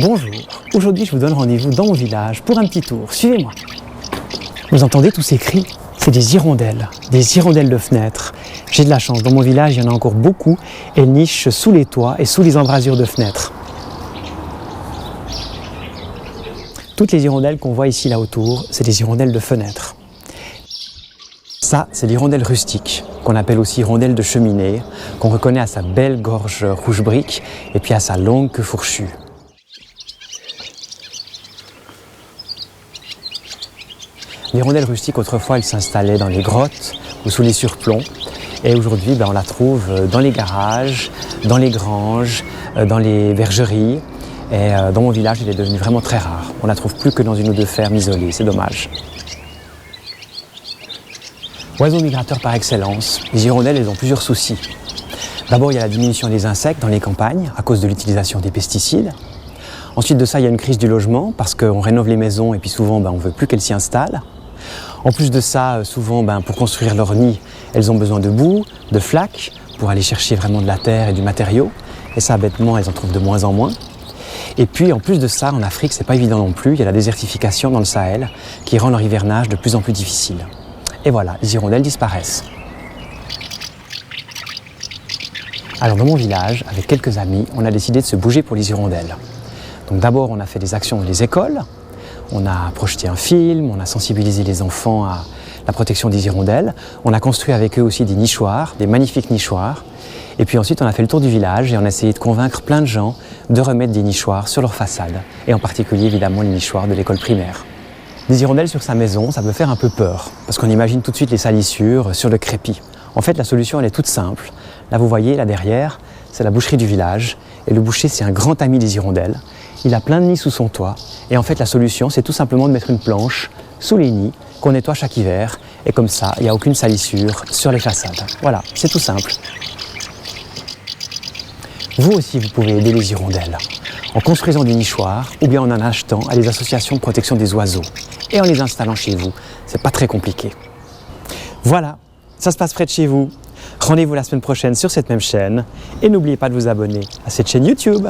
Bonjour, aujourd'hui je vous donne rendez-vous dans mon village pour un petit tour, suivez-moi. Vous entendez tous ces cris? C'est des hirondelles de fenêtres. J'ai de la chance, dans mon village il y en a encore beaucoup, elles nichent sous les toits et sous les embrasures de fenêtres. Toutes les hirondelles qu'on voit ici là autour, c'est des hirondelles de fenêtres. Ça, c'est l'hirondelle rustique, qu'on appelle aussi hirondelle de cheminée, qu'on reconnaît à sa belle gorge rouge brique et puis à sa longue queue fourchue. L'hirondelle rustique, autrefois, elle s'installait dans les grottes ou sous les surplombs. Et aujourd'hui, on la trouve dans les garages, dans les granges, dans les bergeries. Et dans mon village, elle est devenue vraiment très rare. On ne la trouve plus que dans une ou deux fermes isolées, c'est dommage. Oiseaux migrateurs par excellence, les hirondelles, elles ont plusieurs soucis. D'abord, il y a la diminution des insectes dans les campagnes à cause de l'utilisation des pesticides. Ensuite de ça, il y a une crise du logement parce qu'on rénove les maisons et puis souvent, on ne veut plus qu'elles s'y installent. En plus de ça, souvent, pour construire leur nid, elles ont besoin de boue, de flaques, pour aller chercher vraiment de la terre et du matériau. Et ça, bêtement, elles en trouvent de moins en moins. Et puis, en plus de ça, en Afrique, c'est pas évident non plus. Il y a la désertification dans le Sahel qui rend leur hivernage de plus en plus difficile. Et voilà, les hirondelles disparaissent. Alors, dans mon village, avec quelques amis, on a décidé de se bouger pour les hirondelles. Donc d'abord, on a fait des actions dans les écoles. On a projeté un film, on a sensibilisé les enfants à la protection des hirondelles. On a construit avec eux aussi des nichoirs, des magnifiques nichoirs. Et puis ensuite, on a fait le tour du village et on a essayé de convaincre plein de gens de remettre des nichoirs sur leur façade. Et en particulier, évidemment, les nichoirs de l'école primaire. Des hirondelles sur sa maison, ça peut faire un peu peur, parce qu'on imagine tout de suite les salissures sur le crépi. En fait, la solution, elle est toute simple. Là, vous voyez, là derrière, c'est la boucherie du village. Et le boucher, c'est un grand ami des hirondelles. Il a plein de nids sous son toit. Et en fait, la solution, c'est tout simplement de mettre une planche sous les nids qu'on nettoie chaque hiver. Et comme ça, il n'y a aucune salissure sur les façades. Voilà, c'est tout simple. Vous aussi, vous pouvez aider les hirondelles en construisant des nichoirs ou bien en achetant à des associations de protection des oiseaux et en les installant chez vous. C'est pas très compliqué. Voilà, ça se passe près de chez vous. Rendez-vous la semaine prochaine sur cette même chaîne et n'oubliez pas de vous abonner à cette chaîne YouTube.